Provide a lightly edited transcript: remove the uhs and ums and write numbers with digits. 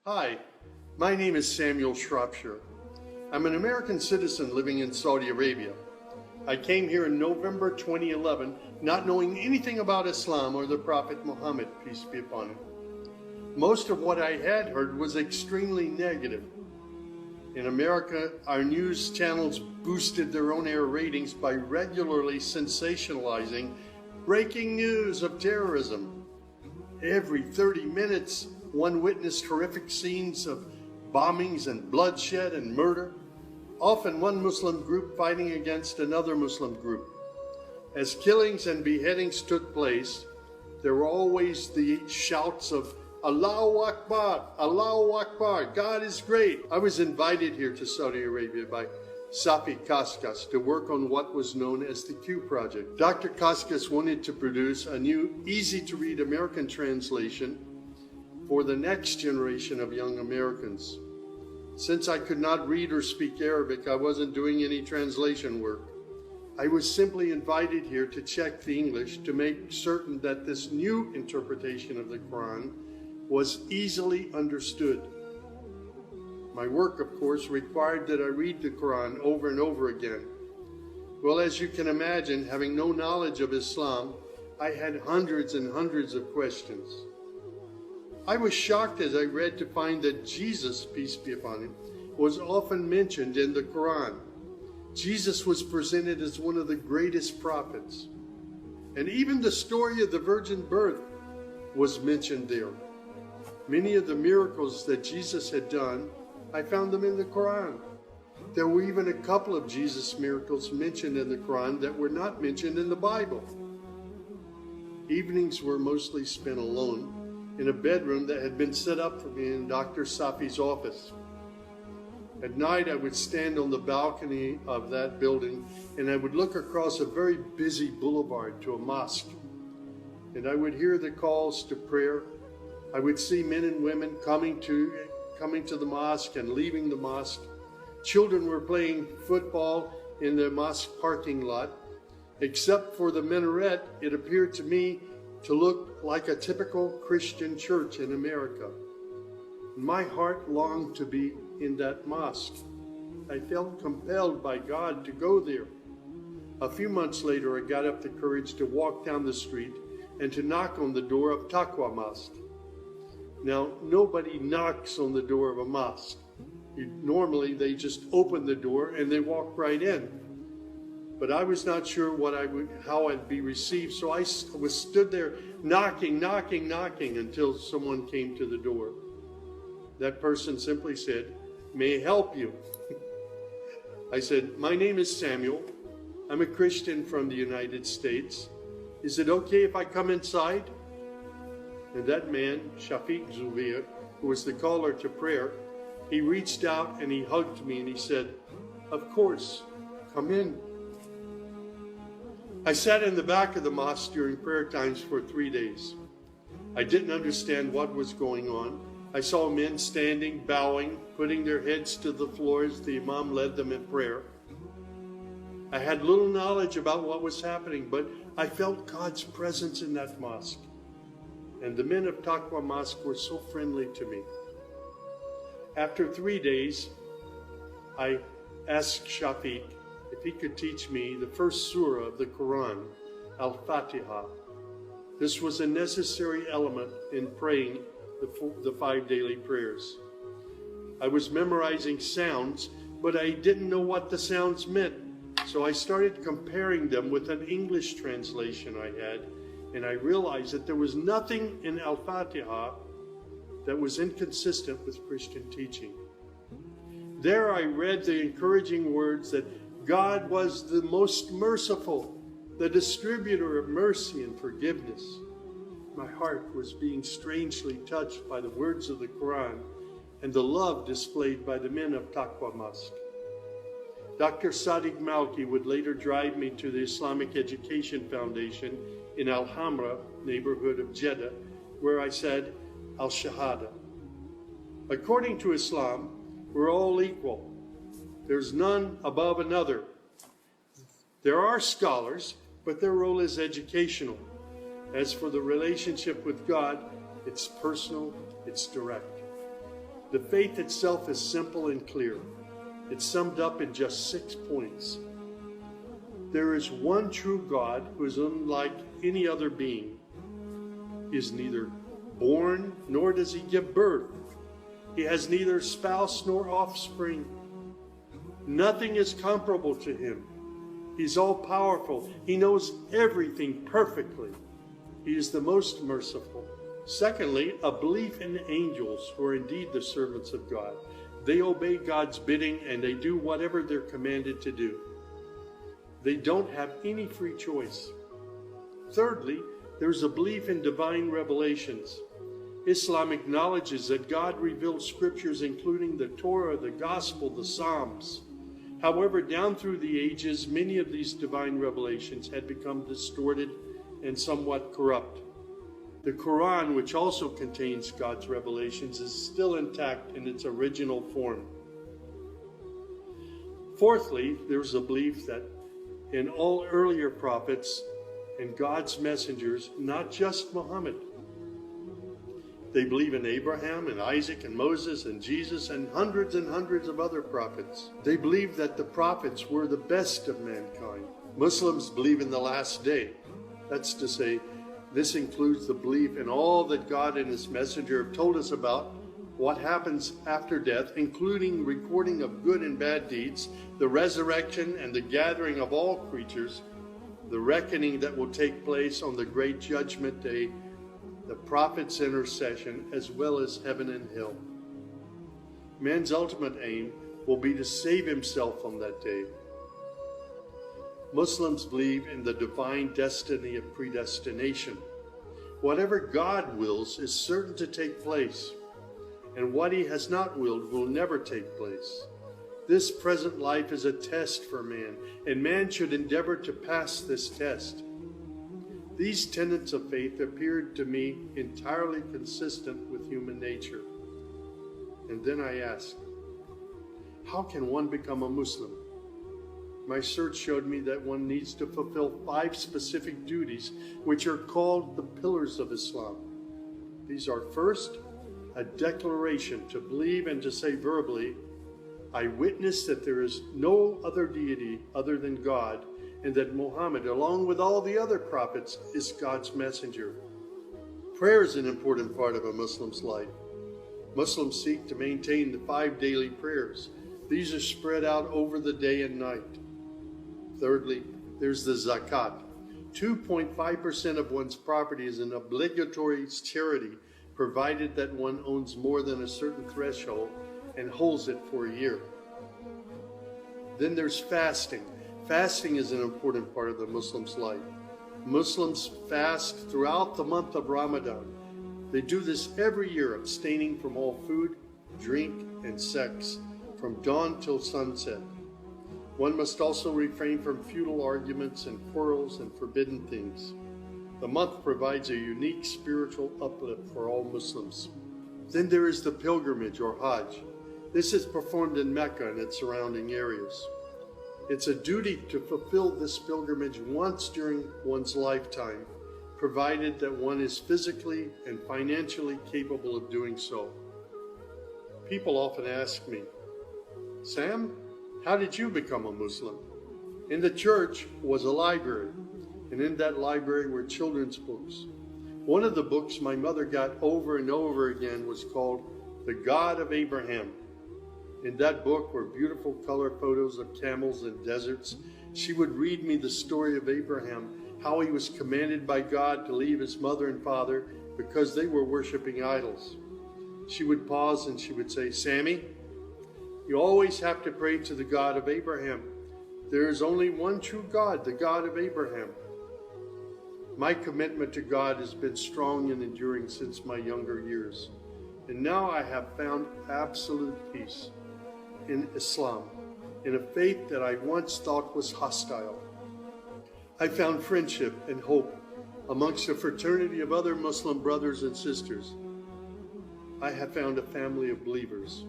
Hi, my name is Samuel Shropshire. I'm an American citizen living in Saudi Arabia. I came here in November 2011, not knowing anything about Islam or the Prophet Muhammad, peace be upon him. Most of what I had heard was extremely negative. In America, our news channels boosted their on-air ratings by regularly sensationalizing breaking news of terrorism. Every 30 minutes, one witnessed horrific scenes of bombings and bloodshed and murder, often one Muslim group fighting against another Muslim group. As killings and beheadings took place, there were always the shouts of Allahu Akbar, Allahu Akbar, God is great. I was invited here to Saudi Arabia by Safi Kaskas to work on what was known as the Q Project. Dr. Kaskas wanted to produce a new, easy-to-read American translation for the next generation of young Americans. Since I could not read or speak Arabic, I wasn't doing any translation work. I was simply invited here to check the English to make certain that this new interpretation of the Quran was easily understood. My work, of course, required that I read the Quran over and over again. Well, as you can imagine, having no knowledge of Islam, I had hundreds and hundreds of questions. I was shocked as I read to find that Jesus, peace be upon him, was often mentioned in the Quran. Jesus was presented as one of the greatest prophets. And even the story of the virgin birth was mentioned there. Many of the miracles that Jesus had done, I found them in the Quran. There were even a couple of Jesus miracles mentioned in the Quran that were not mentioned in the Bible. Evenings were mostly spent alone in a bedroom that had been set up for me in Dr. Safi's office. At night, I would stand on the balcony of that building and I would look across a very busy boulevard to a mosque. And I would hear the calls to prayer. I would see men and women coming to the mosque and leaving the mosque. Children were playing football in the mosque parking lot. Except for the minaret, it appeared to me to look like a typical Christian church in America. My heart longed to be in that mosque. I felt compelled by God to go there. A few months later, I got up the courage to walk down the street and to knock on the door of Taqwa Mosque. Now, nobody knocks on the door of a mosque. Normally, they just open the door and they walk right in. But I was not sure how I'd be received, so I stood there knocking until someone came to the door. That person simply said, "May I help you?" I said, "My name is Samuel. I'm a Christian from the United States. Is it okay if I come inside?" And that man, Shafiq Zubir, who was the caller to prayer, he reached out and he hugged me and he said, "Of course, come in." I sat in the back of the mosque during prayer times for 3 days. I didn't understand what was going on. I saw men standing, bowing, putting their heads to the floor as the Imam led them in prayer. I had little knowledge about what was happening, but I felt God's presence in that mosque. And the men of Taqwa Mosque were so friendly to me. After 3 days, I asked Shafiq if he could teach me the first surah of the Quran, Al-Fatiha. This was a necessary element in praying the 5 daily prayers. I was memorizing sounds, but I didn't know what the sounds meant. So I started comparing them with an English translation I had, and I realized that there was nothing in Al-Fatiha that was inconsistent with Christian teaching. There I read the encouraging words that God was the most merciful, the distributor of mercy and forgiveness. My heart was being strangely touched by the words of the Quran and the love displayed by the men of Taqwa Mosque. Dr. Sadiq Malki would later drive me to the Islamic Education Foundation in Al-Hamra neighborhood of Jeddah, where I said Al-Shahada. According to Islam, we're all equal. There's none above another. There are scholars, but their role is educational. As for the relationship with God, it's personal, it's direct. The faith itself is simple and clear. It's summed up in just 6 points. There is one true God who is unlike any other being. He is neither born nor does he give birth. He has neither spouse nor offspring. Nothing is comparable to him. He's all-powerful. He knows everything perfectly. He is the most merciful. Secondly, a belief in angels who are indeed the servants of God. They obey God's bidding and they do whatever they're commanded to do. They don't have any free choice. Thirdly, there's a belief in divine revelations. Islam acknowledges that God revealed scriptures including the Torah, the Gospel, the Psalms. However, down through the ages, many of these divine revelations had become distorted and somewhat corrupt. The Quran, which also contains God's revelations, is still intact in its original form. Fourthly, there's a belief that in all earlier prophets and God's messengers, not just Muhammad. They believe in Abraham and Isaac and Moses and Jesus and hundreds of other prophets. They believe that the prophets were the best of mankind. Muslims believe in the last day. That's to say, this includes the belief in all that God and his messenger have told us about, what happens after death, including recording of good and bad deeds, the resurrection and the gathering of all creatures, the reckoning that will take place on the great judgment day, the prophet's intercession, as well as heaven and hell. Man's ultimate aim will be to save himself on that day. Muslims believe in the divine destiny of predestination. Whatever God wills is certain to take place, and what he has not willed will never take place. This present life is a test for man, and man should endeavor to pass this test. These tenets of faith appeared to me entirely consistent with human nature. And then I asked, how can one become a Muslim? My search showed me that one needs to fulfill 5 specific duties, which are called the pillars of Islam. These are: first, a declaration to believe and to say verbally, I witness that there is no other deity other than God, and that Muhammad, along with all the other prophets, is God's messenger. Prayer is an important part of a Muslim's life. Muslims seek to maintain the 5 daily prayers. These are spread out over the day and night. Thirdly, there's the zakat. 2.5% of one's property is an obligatory charity, provided that one owns more than a certain threshold and holds it for a year. Then there's fasting. Fasting is an important part of the Muslim's life. Muslims fast throughout the month of Ramadan. They do this every year, abstaining from all food, drink, and sex, from dawn till sunset. One must also refrain from futile arguments and quarrels and forbidden things. The month provides a unique spiritual uplift for all Muslims. Then there is the pilgrimage or Hajj. This is performed in Mecca and its surrounding areas. It's a duty to fulfill this pilgrimage once during one's lifetime, provided that one is physically and financially capable of doing so. People often ask me, Sam, how did you become a Muslim? In the church was a library, and in that library were children's books. One of the books my mother got over and over again was called The God of Abraham. In that book were beautiful color photos of camels and deserts. She would read me the story of Abraham, how he was commanded by God to leave his mother and father because they were worshiping idols. She would pause and she would say, Sammy, you always have to pray to the God of Abraham. There is only one true God, the God of Abraham. My commitment to God has been strong and enduring since my younger years. And now I have found absolute peace in Islam, in a faith that I once thought was hostile. I found friendship and hope amongst a fraternity of other Muslim brothers and sisters. I have found a family of believers.